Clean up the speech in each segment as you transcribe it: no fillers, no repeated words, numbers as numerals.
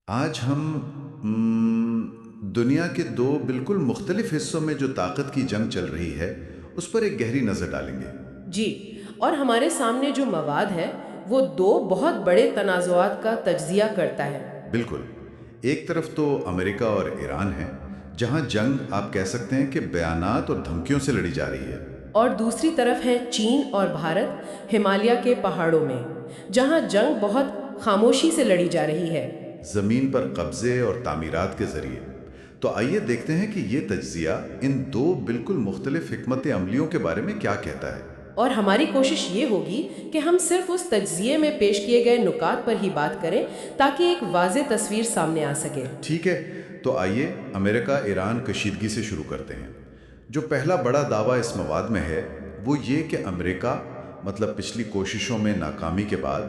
آج ہم دنیا کے دو بالکل مختلف حصوں میں جو طاقت کی جنگ چل رہی ہے اس پر ایک گہری نظر ڈالیں گے۔ جی، اور ہمارے سامنے جو مواد ہے وہ دو بہت بڑے تنازعات کا تجزیہ کرتا ہے۔ بالکل، ایک طرف تو امریکہ اور ایران ہے، جہاں جنگ آپ کہہ سکتے ہیں کہ بیانات اور دھمکیوں سے لڑی جا رہی ہے۔ اور دوسری طرف ہے چین اور بھارت ہمالیہ کے پہاڑوں میں، جہاں جنگ بہت خاموشی سے لڑی جا رہی ہے۔ زمین پر قبضے اور تعمیرات کے ذریعے۔ تو آئیے دیکھتے ہیں کہ یہ تجزیہ ان دو بالکل مختلف حکمت عملیوں کے بارے میں کیا کہتا ہے۔ اور ہماری کوشش یہ ہوگی کہ ہم صرف اس تجزیے میں پیش کیے گئے نکات پر ہی بات کریں تاکہ ایک واضح تصویر سامنے آ سکے۔ ٹھیک ہے، تو آئیے امریکہ ایران کشیدگی سے شروع کرتے ہیں۔ جو پہلا بڑا دعویٰ اس مواد میں ہے وہ یہ کہ امریکہ پچھلی کوششوں میں ناکامی کے بعد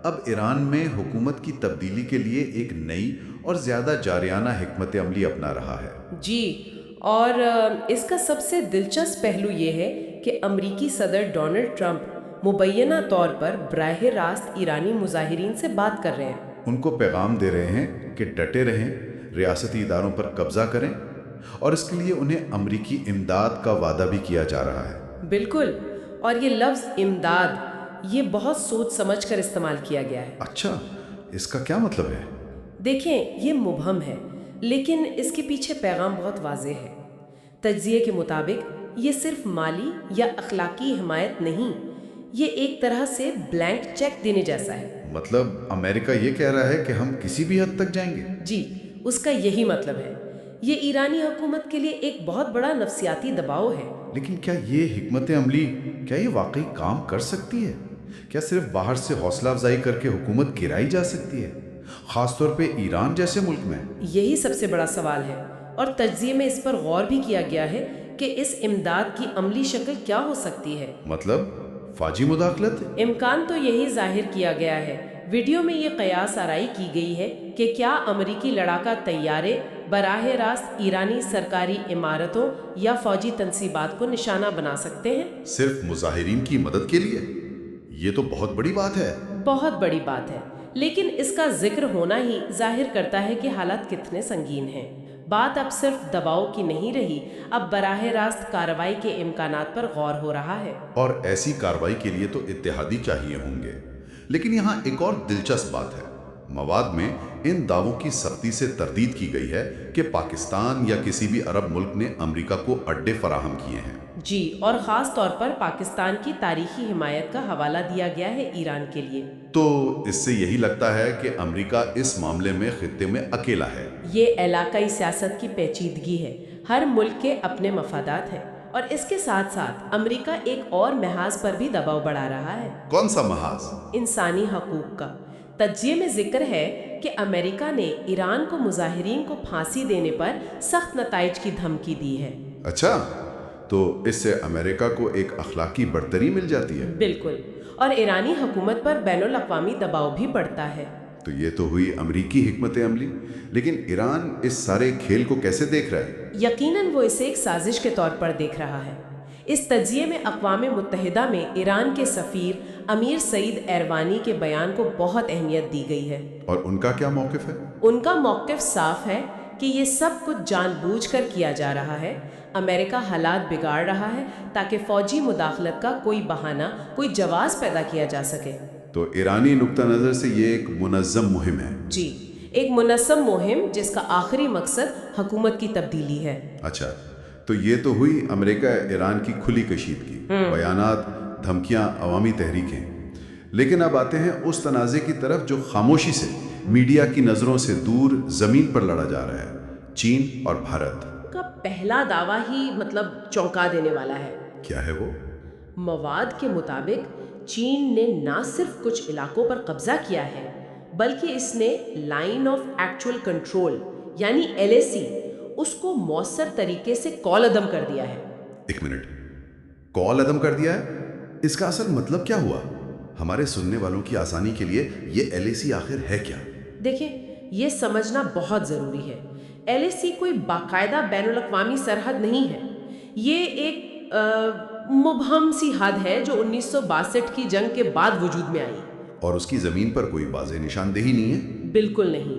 اب ایران میں حکومت کی تبدیلی کے لیے ایک نئی اور زیادہ جارحانہ حکمت عملی اپنا رہا ہے۔ جی، اور اس کا سب سے دلچسپ پہلو یہ ہے کہ امریکی صدر ڈونلڈ ٹرمپ مبینہ طور پر براہ راست ایرانی مظاہرین سے بات کر رہے ہیں۔ ان کو پیغام دے رہے ہیں کہ ڈٹے رہیں، ریاستی اداروں پر قبضہ کریں، اور اس کے لیے انہیں امریکی امداد کا وعدہ بھی کیا جا رہا ہے۔ بالکل، اور یہ لفظ امداد یہ بہت سوچ سمجھ کر استعمال کیا گیا ہے۔ اچھا، اس کا کیا مطلب ہے؟ دیکھیں، یہ مبہم ہے لیکن اس کے پیچھے پیغام بہت واضح ہے۔ تجزیے کے مطابق یہ صرف مالی یا اخلاقی حمایت نہیں، یہ ایک طرح سے بلینک چیک دینے جیسا ہے۔ امریکہ یہ کہہ رہا ہے کہ ہم کسی بھی حد تک جائیں گے۔ جی، اس کا یہی مطلب ہے۔ یہ ایرانی حکومت کے لیے ایک بہت بڑا نفسیاتی دباؤ ہے۔ لیکن کیا یہ حکمت عملی واقعی کام کر سکتی ہے؟ کیا صرف باہر سے حوصلہ افزائی کر کے حکومت گرائی جا سکتی ہے، خاص طور پہ ایران جیسے ملک میں؟ یہی سب سے بڑا سوال ہے، اور تجزیے میں اس پر غور بھی کیا گیا ہے کہ اس امداد کی عملی شکل کیا ہو سکتی ہے۔ فوجی مداخلت؟ امکان تو یہی ظاہر کیا گیا ہے۔ ویڈیو میں یہ قیاس آرائی کی گئی ہے کہ کیا امریکی لڑاکا طیارے براہ راست ایرانی سرکاری عمارتوں یا فوجی تنصیبات کو نشانہ بنا سکتے ہیں؟ صرف مظاہرین کی مدد کے لیے؟ یہ تو بہت بڑی بات ہے۔ بہت بڑی بات ہے، لیکن اس کا ذکر ہونا ہی ظاہر کرتا ہے کہ حالات کتنے سنگین ہیں۔ بات اب صرف دباؤ کی نہیں رہی، اب براہ راست کارروائی کے امکانات پر غور ہو رہا ہے۔ اور ایسی کارروائی کے لیے تو اتحادی چاہیے ہوں گے۔ لیکن یہاں ایک اور دلچسپ بات ہے۔ مواد میں ان دعووں کی سختی سے تردید کی گئی ہے کہ پاکستان یا کسی بھی عرب ملک نے امریکہ کو اڈے فراہم کیے ہیں۔ جی، اور خاص طور پر پاکستان کی تاریخی حمایت کا حوالہ دیا گیا ہے ایران کے لیے۔ تو اس سے یہی لگتا ہے کہ امریکہ اس معاملے میں خطے میں اکیلا ہے۔ یہ علاقائی سیاست کی پیچیدگی ہے، ہر ملک کے اپنے مفادات ہیں، اور اس کے ساتھ ساتھ امریکہ ایک اور محاذ پر بھی دباؤ بڑھا رہا ہے۔ کون سا محاذ؟ انسانی حقوق کا۔ تجزیے میں ذکر ہے کہ امریکہ نے ایران کو مظاہرین کو پھانسی دینے پر سخت نتائج کی دھمکی دی ہے۔ اچھا، تو اس سے امریکہ کو ایک اخلاقی برتری مل جاتی ہے۔ بالکل، اور ایرانی حکومت پر بین الاقوامی دباؤ بھی بڑھتا ہے۔ تو یہ تو ہوئی امریکی حکمت عملی، لیکن ایران اس سارے کھیل کو کیسے دیکھ رہا ہے؟ یقیناً وہ اسے ایک سازش کے طور پر دیکھ رہا ہے۔ اس تجزیے میں اقوام متحدہ میں ایران کے سفیر امیر سعید ایروانی کے بیان کو بہت اہمیت دی گئی ہے۔ اور ان کا کیا موقف ہے؟ ان کا موقف صاف ہے کہ یہ سب کچھ جان بوجھ کر کیا جا رہا ہے۔ امریکہ حالات بگاڑ رہا ہے تاکہ فوجی مداخلت کا کوئی بہانہ، کوئی جواز پیدا کیا جا سکے۔ تو ایرانی نقطہ نظر سے یہ ایک منظم مہم ہے۔ جی، ایک منظم مہم جس کا آخری مقصد حکومت کی تبدیلی ہے۔ اچھا، تو یہ تو ہوئی امریکہ ایران کی کھلی کشیدگی، بیانات، دھمکیاں، عوامی تحریکیں۔ لیکن اب آتے ہیں اس تنازع کی طرف جو خاموشی سے، میڈیا کی نظروں سے دور زمین پر لڑا جا رہا ہے، چین اور بھارت کا پہلا دعویٰ ہی چونکا دینے والا ہے۔ کیا ہے وہ؟ مواد کے مطابق چین نے نہ صرف کچھ علاقوں پر قبضہ کیا ہے بلکہ اس نے لائن آف ایکچوئل کنٹرول یعنی LAC اس کو مؤثر طریقے سے کال عدم کر دیا ہے۔ ایک منٹ، کال عدم کر دیا ہے؟ اس کا اصل مطلب کیا ہوا؟ ہمارے سننے والوں کی آسانی کے لیے یہ LAC آخر ہے کیا؟ دیکھیں، یہ سمجھنا بہت ضروری ہے۔ LAC کوئی باقاعدہ بین الاقوامی سرحد نہیں ہے، یہ ایک مبہم سی حد ہے جو 1962 کی جنگ کے بعد وجود میں آئی۔ اور اس کی زمین پر کوئی واضح نشاندہی نہیں ہے؟ بالکل نہیں،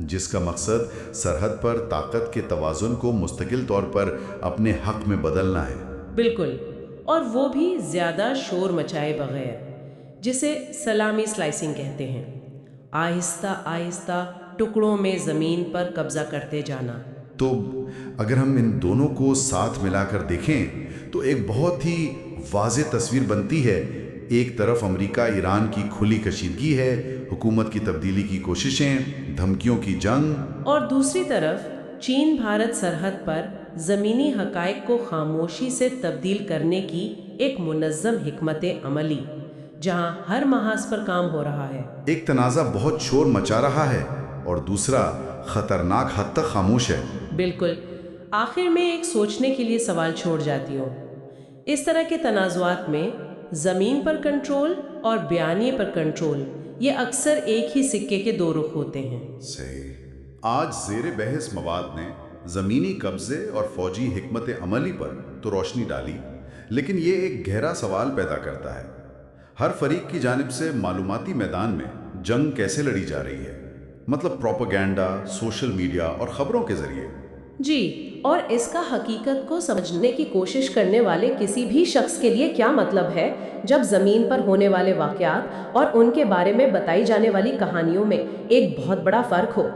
جس کا مقصد سرحد پر طاقت کے توازن کو مستقل طور پر اپنے حق میں بدلنا ہے۔ بالکل، اور وہ بھی زیادہ شور مچائے بغیر، جسے سلامی سلائسنگ کہتے ہیں، آہستہ آہستہ ٹکڑوں میں زمین پر قبضہ کرتے جانا۔ تو اگر ہم ان دونوں کو ساتھ ملا کر دیکھیں تو ایک بہت ہی واضح تصویر بنتی ہے۔ ایک طرف امریکہ ایران کی کھلی کشیدگی ہے، حکومت کی تبدیلی کی کوششیں، دھمکیوں کی جنگ، اور دوسری طرف چین بھارت سرحد پر زمینی حقائق کو خاموشی سے تبدیل کرنے کی ایک منظم حکمت عملی، جہاں ہر محاذ پر کام ہو رہا ہے۔ ایک تنازع بہت شور مچا رہا ہے اور دوسرا خطرناک حد تک خاموش ہے۔ بالکل، آخر میں ایک سوچنے کے لیے سوال چھوڑ جاتی ہوں۔ اس طرح کے تنازعات میں زمین پر کنٹرول اور بیانیے پر کنٹرول، یہ اکثر ایک ہی سکے کے دو رخ ہوتے ہیں۔ صحیح۔ آج زیر بحث مواد نے زمینی قبضے اور فوجی حکمت عملی پر تو روشنی ڈالی، لیکن یہ ایک گہرا سوال پیدا کرتا ہے، ہر فریق کی جانب سے معلوماتی میدان میں جنگ کیسے لڑی جا رہی ہے؟ مطلب پروپیگنڈا، سوشل میڈیا اور خبروں کے ذریعے۔ جی، اور اس کا حقیقت کو سمجھنے کی کوشش کرنے والے کسی بھی شخص کے لیے کیا مطلب ہے جب زمین پر ہونے والے واقعات اور ان کے بارے میں بتائی جانے والی کہانیوں میں ایک بہت بڑا فرق ہو؟